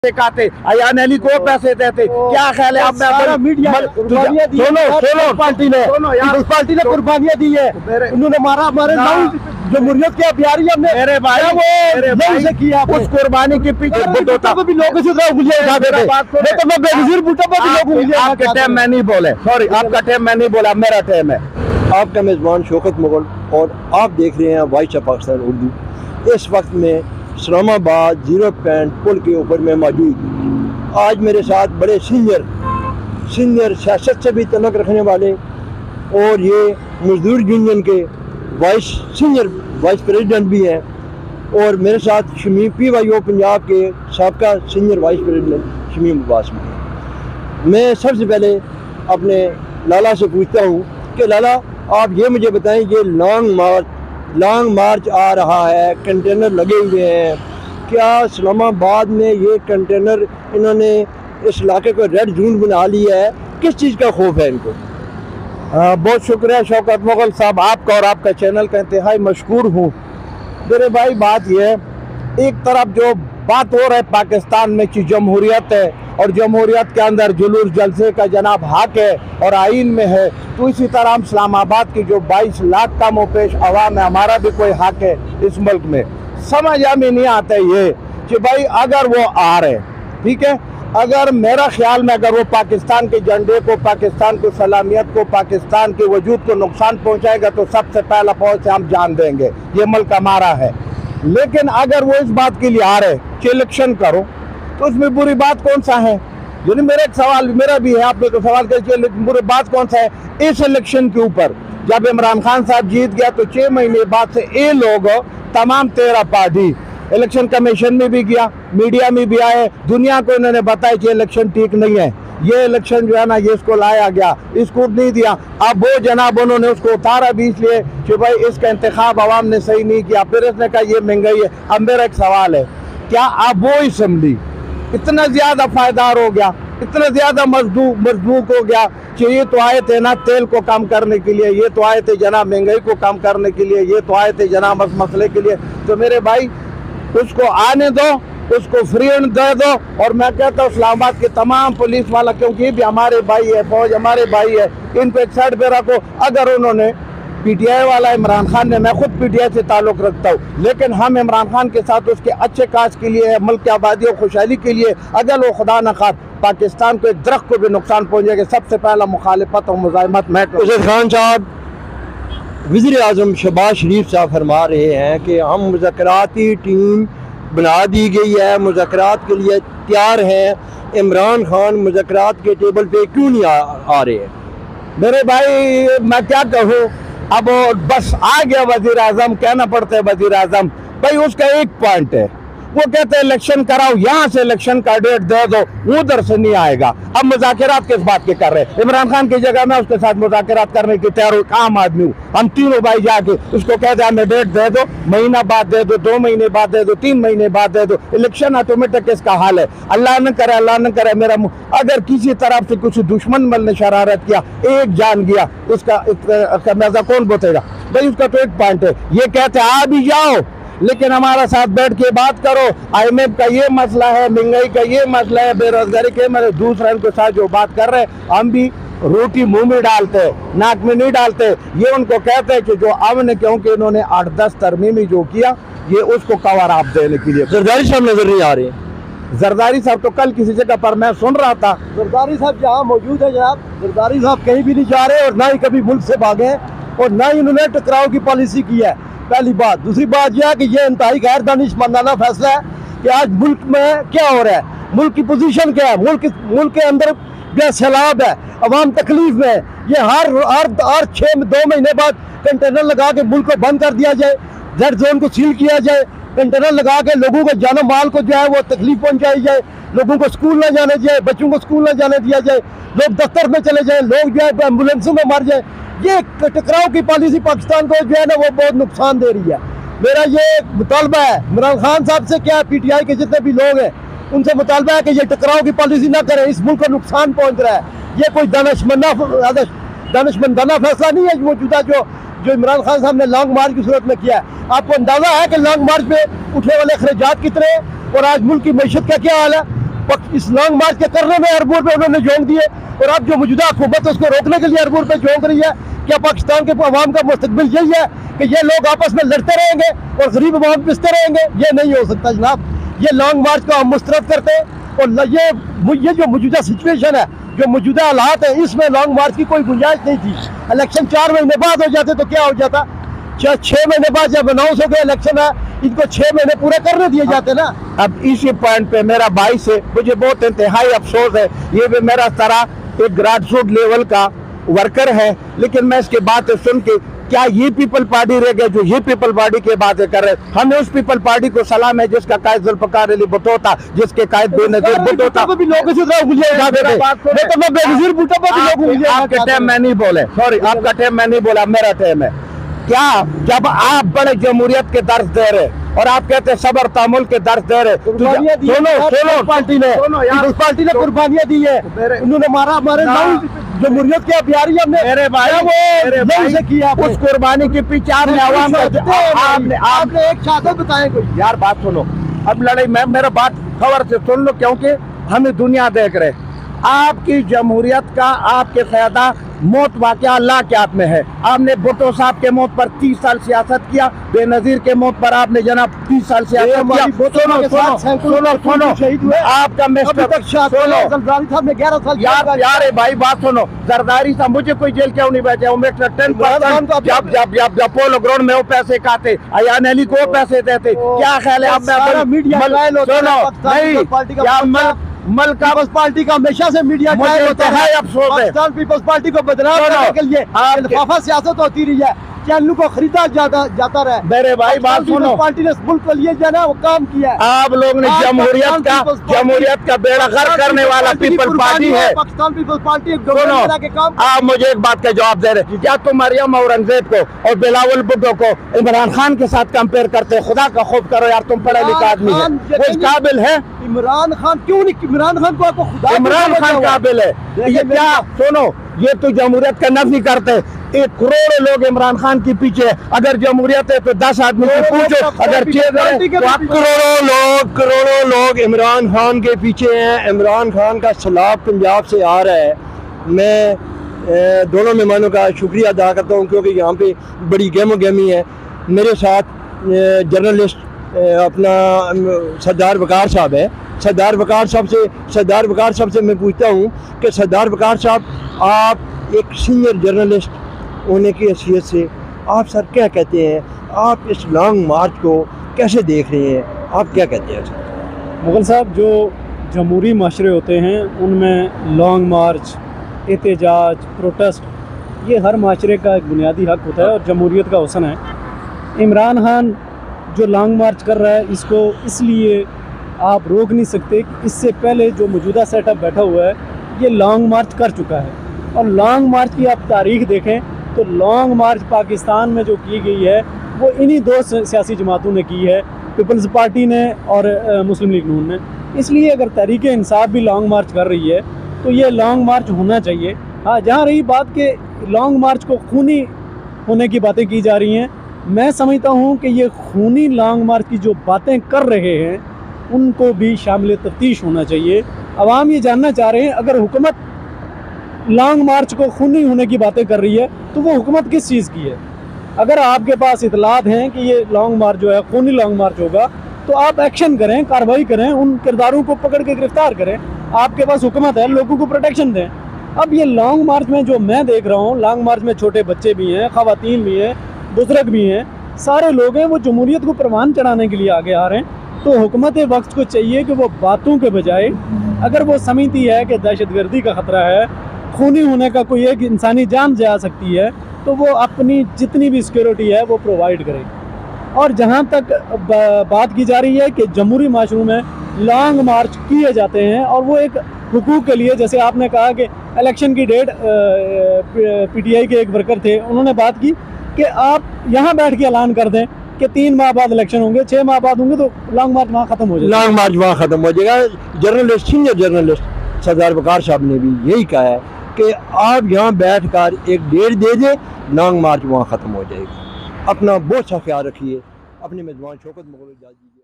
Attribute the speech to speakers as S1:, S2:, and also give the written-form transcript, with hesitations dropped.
S1: खाते अयान अली को पैसे देते, क्या ख्याल है? आप
S2: मीडिया पार्टी ने कुर्बानियां दी है, उन्होंने मारा हमारे जमहूरियत के प्यारी हमने
S1: मेरे भाई
S2: से किया।
S1: उस कुर्बानी के पीछे
S2: भी लोगों से
S1: आपके टाइम में नहीं बोले, सॉरी आपका टाइम में नहीं बोला, मेरा टाइम है।
S2: आपका मेजबान शौकत मुगल और आप देख रहे हैं वॉइस ऑफ पाकिस्तान उर्दू। इस वक्त में इस्लामाबाद जीरो पॉइंट पुल के ऊपर में मौजूद। आज मेरे साथ बड़े सीनियर सियासत से भी तल्लुक़ रखने वाले और ये मजदूर यूनियन के सीनियर वाइस प्रेसिडेंट भी हैं, और मेरे साथ शमीम PYO पंजाब के साबका senior vice president Shamim Abbas भी। मैं सबसे पहले अपने लाला से पूछता हूँ कि लाला आप ये मुझे बताएं, ये लॉन्ग मार्च आ रहा है, कंटेनर लगे हुए हैं, क्या इस्लामाबाद में ये कंटेनर इन्होंने इस इलाके को रेड जोन बना लिया है? किस चीज़ का खौफ है इनको?
S1: बहुत शुक्रिया शौकत मुगल साहब, आपका और आपका चैनल का इंतहाई मशकूर हूँ। मेरे भाई बात यह है, एक तरफ जो बात हो रहा है पाकिस्तान में कि जमहूरियत है और जमहूरियत के अंदर जुलूस जलसे का जनाब हक है और आइन में है, तो इसी तरह हम इस्लामाबाद की जो 22 लाख का मुपेश अवाम है, हमारा भी कोई हक है इस मुल्क में। समझ हमें नहीं आता ये कि भाई अगर वो आ रहे, ठीक है, अगर मेरा ख्याल में अगर वो पाकिस्तान के झंडे को, पाकिस्तान की सलामियत को, पाकिस्तान के वजूद को नुकसान पहुंचाएगा तो सबसे पहला फौज से हम जान देंगे, ये मुल्क हमारा है। लेकिन अगर वो इस बात के लिए आ रहे कि इलेक्शन करो, तो उसमें बुरी बात कौन सा है? यानी मेरा एक सवाल मेरा भी है, आपने तो सवाल कर, बुरी बात कौन सा है? इस इलेक्शन के ऊपर जब इमरान खान साहब जीत गया तो 6 महीने बाद से ये लोग तमाम 13 पार्टी इलेक्शन कमीशन में भी गया, मीडिया में भी आए, दुनिया को इन्होंने बताया कि इलेक्शन ठीक नहीं है, ये इलेक्शन जो है ना ये इसको लाया गया, इसको नहीं दिया। अब वो जनाब उन्होंने उसको उतारा भी इसलिए कि भाई इसका इंतखाब आवाम ने सही नहीं किया, फिर इसने कहा ये महंगाई है। अब मेरा एक सवाल है, क्या अब वो असम्बली इतना ज्यादा फायदार हो गया, इतना ज्यादा मजबूत हो गया कि ये तो आए थे ना तेल को कम करने के लिए, ये तो आए थे जनाब महंगाई को कम करने के लिए, ये तो आए थे जनाब मसले के लिए, तो मेरे भाई उसको आने दो, उसको फ्री दे दो। और मैं कहता हूँ इस्लामाबाद के तमाम पुलिस वाला, क्योंकि ये भी हमारे भाई है, फौज हमारे भाई है, इनको एक साइड पे रखो। अगर उन्होंने PTI वाला इमरान खान ने, मैं खुद PTI से ताल्लुक़ रखता हूँ, लेकिन हम इमरान खान के साथ उसके अच्छे काज के लिए, मुल्क की आबादी और खुशहाली के लिए, अगर वो खुदा न खात पाकिस्तान को एक दरख्त को भी नुकसान पहुँचेगा, सबसे पहला मुखालिफत और मुजाहिमत मैं।
S2: उजैर खान साहब, वज़ीर आज़म शहबाज शरीफ साहब फरमा रहे हैं कि हम मुज़ाकराती टीम बना दी गई है, मुज़ाकरात के लिए तैयार हैं, इमरान खान मुज़ाकरात के टेबल पे क्यों नहीं आ रहे हैं?
S1: मेरे भाई मैं क्या कहूँ, अब बस आ गया वज़ीर आज़म, कहना पड़ता है वज़ीर आज़म, भाई उसका एक पॉइंट है, वो कहते हैं इलेक्शन कराओ, यहाँ से इलेक्शन का डेट दे दो, उधर से नहीं आएगा। अब मुज़ाकरात किस बात के कर रहे हैं? इमरान खान की जगह मैं उसके साथ मुज़ाकरात करने की तैयार हूँ, आम आदमी हूँ। हम तीनों भाई जाके उसको कहते हैं हमें डेट दे दो, महीना बाद दे दो, 2 महीने बाद दे दो, 3 महीने बाद दे दो, इलेक्शन ऑटोमेटिक इसका हाल है। अल्लाह न करे मेरा अगर किसी तरफ से कुछ दुश्मन मल ने शरारत किया, एक जान गया, इसका मजा कौन बोतेगा? भाई उसका तो एक पॉइंट है, ये कहते आ भी जाओ लेकिन हमारा साथ बैठ के बात करो, IMF का ये मसला है, महंगाई का ये मसला है, बेरोजगारी के, मेरे दूसरे के साथ जो बात कर रहे हैं, हम भी रोटी मुंह में डालते, नाक में नहीं डालते। ये उनको कहते हैं कि जो अमन, क्योंकि इन्होंने 8-10 तरमीमी जो किया, ये उसको कवर आप देने के लिए।
S2: जरदारी साहब नजर नहीं आ रहे?
S1: जरदारी साहब तो कल किसी जगह पर मैं सुन रहा था,
S2: जरदारी साहब जहाँ मौजूद है जनाब, जरदारी साहब कहीं भी नहीं जा रहे और ना ही कभी मुल्क से भागे हैं और ना ही उन्होंने टकराव की पॉलिसी की है, पहली बात। दूसरी बात यह है कि यह इंतहाई गैर दानिशमंदाना फैसला है कि आज मुल्क में क्या हो रहा है, मुल्क की पोजीशन क्या है, मुल्क के अंदर क्या सैलाब है, अवाम तकलीफ में है। ये हर 2 महीने बाद कंटेनर लगा के मुल्क को बंद कर दिया जाए, रेड जोन को सील किया जाए, कंटेनर लगा के लोगों को जानो माल को जो है वो तकलीफ पहुंचाई जाए, लोगों को स्कूल न जाने दिया, बच्चों को स्कूल न जाने दिया जाए, लोग दफ्तर में चले जाए, लोग जो है एम्बुलेंसों में मर जाए। ये टकराव की पॉलिसी पाकिस्तान को जो है ना वो बहुत नुकसान दे रही है। मेरा ये मुतालबा है इमरान खान साहब से, क्या PTI के जितने भी लोग हैं उनसे मुतालबा है कि ये टकराव की पॉलिसी ना करें, इस मुल्क को नुकसान पहुंच रहा है। ये कोई दानिशमंदाना फैसला नहीं है मौजूदा जो इमरान खान साहब ने लॉन्ग मार्च की सूरत में किया है। आपको अंदाजा है कि लॉन्ग मार्च में उठने वाले अखराजात कितने हैं और आज मुल्क की मईशत का क्या हाल है? इस लॉन्ग मार्च के करने में अरबों रुपए उन्होंने झोंक दिए, और अब जो मौजूदा हुकूमत है उसको रोकने के लिए अरबों रुपए झोंक रही है। क्या पाकिस्तान के अवाम का मुस्तकबिल यही है कि ये लोग आपस में लड़ते रहेंगे और गरीब अवाम पिसते रहेंगे? ये नहीं हो सकता जनाब। ये लॉन्ग मार्च को हम मुस्तरद करते हैं, और ये जो मौजूदा सिचुएशन है, जो मौजूदा हालात है, इसमें लॉन्ग मार्च की कोई गुंजाइश नहीं थी। इलेक्शन 4 महीने बाद हो जाते तो क्या हो जाता? 6 महीने बाद जब अनाउंस हो गया इलेक्शन है, इनको 6 महीने पूरे करने दिए जाते ना।
S1: अब इसी पॉइंट पे मेरा भाई से मुझे बहुत इंतहाई अफसोस है। ये भी मेरा तरह एक ग्रासरूट लेवल का वर्कर है, लेकिन मैं इसकी बातें सुन के, क्या ये पीपल पार्टी रह गए जो ये पीपल पार्टी की बातें कर रहे हैं? हमें उस पीपल पार्टी को सलाम है जिसका कायद जुल्फकार अली भुट्टो था, जिसके कायद बेनजीर भुट्टो था।
S2: भी लोग इसी तरह उंगलियां उठा देते हैं। तो मैं बेनजीर भुट्टो पर भी लोग उंगलियां
S1: आपके
S2: उठाते
S1: टाइम
S2: हैं।
S1: मैं नहीं बोले, सॉरी, आपका टाइम मैं नहीं बोला, मेरा टाइम है। क्या जब आप बड़े जमहूरियत के दर्ज दे रहे और आप कहते हैं सबर तामुल के दर्ज दे रहे,
S2: कुर्बानियां दी है पार्टी ने, पीपल्स पार्टी ने कुर्बानियां दी है, उन्होंने मारा हमारे जमहूरियत के प्यारी हमने
S1: मेरे भाई
S2: से किया।
S1: उस कुर्बानी के पीछे आपने आवाम
S2: आपने एक शहादत बताए कोई?
S1: यार बात सुनो, अब लड़ाई में मेरा बात खबर से सुन लो, क्योंकि हमें दुनिया देख रहे। आपकी जमहूरियत का आपके क़यादा मौत वाक़या अल्लाह के हाथ में है। आपने भुट्टो साहब के मौत पर 30 साल सियासत किया, बेनजीर के मौत पर आपने जनाब 30 साल सियासत किया। सुनो
S2: शहीद हुए,
S1: आपका मिस्टर
S2: जरदारी साहब ने 11 साल
S1: यार भाई बात सुनो, जरदारी साहब मुझे कोई जेल क्यों नहीं बैठे? मिस्टर 10% जब पोलो ग्राउंड में वो पैसे खाते, अयान अली को वो पैसे देते, क्या ख्याल है?
S2: मलका बस पार्टी का हमेशा से मीडिया ट्रायल होता है।
S1: अफसोस है
S2: पाकिस्तान पीपल्स पार्टी को बदनाम करने के लिए लिफाफा सियासत होती रही है, चैनलों को खरीदा जाता रहा।
S1: मेरे भाई बात सुनो,
S2: पार्टी ने मुल्क के लिए जो है वो काम किया है।
S1: आप लोग ने जमहूरियत का बेड़ा गर्क करने वाला पीपल पार्टी है।
S2: पाकिस्तान पीपल्स पार्टी के काम।
S1: आप मुझे एक बात का जवाब दे रहे, क्या तुम मरियम औरंगजेब को और बिलावल भुट्टो को इमरान खान के साथ कंपेयर करते हैं? खुदा का खौफ करो यार, तुम पढ़े लिखे आदमी है, वो इस काबिल है?
S2: इमरान खान क्यों नहीं? इमरान खान को आपको खुदा
S1: इमरान खान काबिल है? ये क्या सुनो, ये तो जमहूरियत का नफी करते हैं। 1 करोड़ लोग इमरान खान के पीछे है। अगर जमहूरियत है तो 10 आदमी से पूछो, अगर
S2: करोड़ों लोग इमरान खान के पीछे हैं। इमरान खान का सैलाब पंजाब से आ रहा है। मैं दोनों मेहमानों का शुक्रिया अदा करता हूँ, क्योंकि यहाँ पे बड़ी गहमो गहमी है। मेरे साथ जर्नलिस्ट अपना सरदार वकार साहब है। सरदार वकार साहब से मैं पूछता हूँ कि सरदार वकार साहब, आप एक सीनियर जर्नलिस्ट होने की हैसियत से आप सर क्या कहते हैं? आप इस लॉन्ग मार्च को कैसे देख रहे हैं? आप क्या कहते हैं सर?
S3: मुगल साहब, जो जमहूरी माशरे होते हैं उनमें लॉन्ग मार्च, एहतजाज, प्रोटेस्ट, ये हर माशरे का एक बुनियादी हक होता है और जमहूरियत का हुस्न है। इमरान खान जो लॉन्ग मार्च कर रहा है, इसको इसलिए आप रोक नहीं सकते कि इससे पहले जो मौजूदा सेटअप बैठा हुआ है ये लॉन्ग मार्च कर चुका है। और लॉन्ग मार्च की आप तारीख़ देखें तो लॉन्ग मार्च पाकिस्तान में जो की गई है वो इन्हीं 2 सियासी जमातों ने की है, पीपल्स पार्टी ने और मुस्लिम लीग नून ने। इसलिए अगर तहरीक इंसाफ भी लॉन्ग मार्च कर रही है तो ये लॉन्ग मार्च होना चाहिए। हाँ, जहाँ रही बात के लॉन्ग मार्च को खूनी होने की बातें की जा रही हैं, मैं समझता हूँ कि ये खूनी लॉन्ग मार्च की जो बातें कर रहे हैं उनको भी शामिल तफ्तीश होना चाहिए। अवाम ये जानना चाह रहे हैं, अगर हुकूमत लॉन्ग मार्च को खूनी होने की बातें कर रही है तो वो हुकूमत किस चीज़ की है? अगर आपके पास इतलात हैं कि ये लॉन्ग मार्च जो है खूनी लॉन्ग मार्च होगा तो आप एक्शन करें, कार्रवाई करें, उन किरदारों को पकड़ के गिरफ्तार करें। आपके पास हुकूमत है, लोगों को प्रोटेक्शन दें। अब ये लॉन्ग मार्च में जो मैं देख रहा हूँ, लॉन्ग मार्च में छोटे बच्चे भी हैं, ख़वातीन भी हैं, बुजुर्ग भी हैं, सारे लोग हैं, वो जमहूरियत को परवान चढ़ाने के लिए आगे आ रहे हैं। तो हुकूमत वक्त को चाहिए कि वो बातों के बजाय, अगर वो समझती है कि दहशतगर्दी का ख़तरा है, खूनी होने का कोई एक इंसानी जान जा सकती है, तो वो अपनी जितनी भी सिक्योरिटी है वो प्रोवाइड करे। और जहाँ तक बात की जा रही है कि जमहूरी माशरों में लॉन्ग मार्च किए जाते हैं और वो एक हुकूक के लिए, जैसे आपने कहा कि इलेक्शन की डेट, पीटीआई के एक वर्कर थे, उन्होंने बात की कि आप यहाँ बैठ के ऐलान कर दें कि 3 माह बाद इलेक्शन होंगे, 6 माह बाद होंगे, तो लॉन्ग मार्च वहाँ ख़त्म हो जाएगा।
S2: लॉन्ग मार्च वहाँ ख़त्म हो जाएगा। सीनियर जर्नलिस्ट सरदार वकार साहब ने भी यही कहा है कि आप यहाँ बैठ कर एक डेट दे दें, लॉन्ग मार्च वहाँ ख़त्म हो जाएगा। अपना बहुत सा ख्याल रखिए। अपने मेज़बान शौकत मुग़ल इजाज़त दीजिए।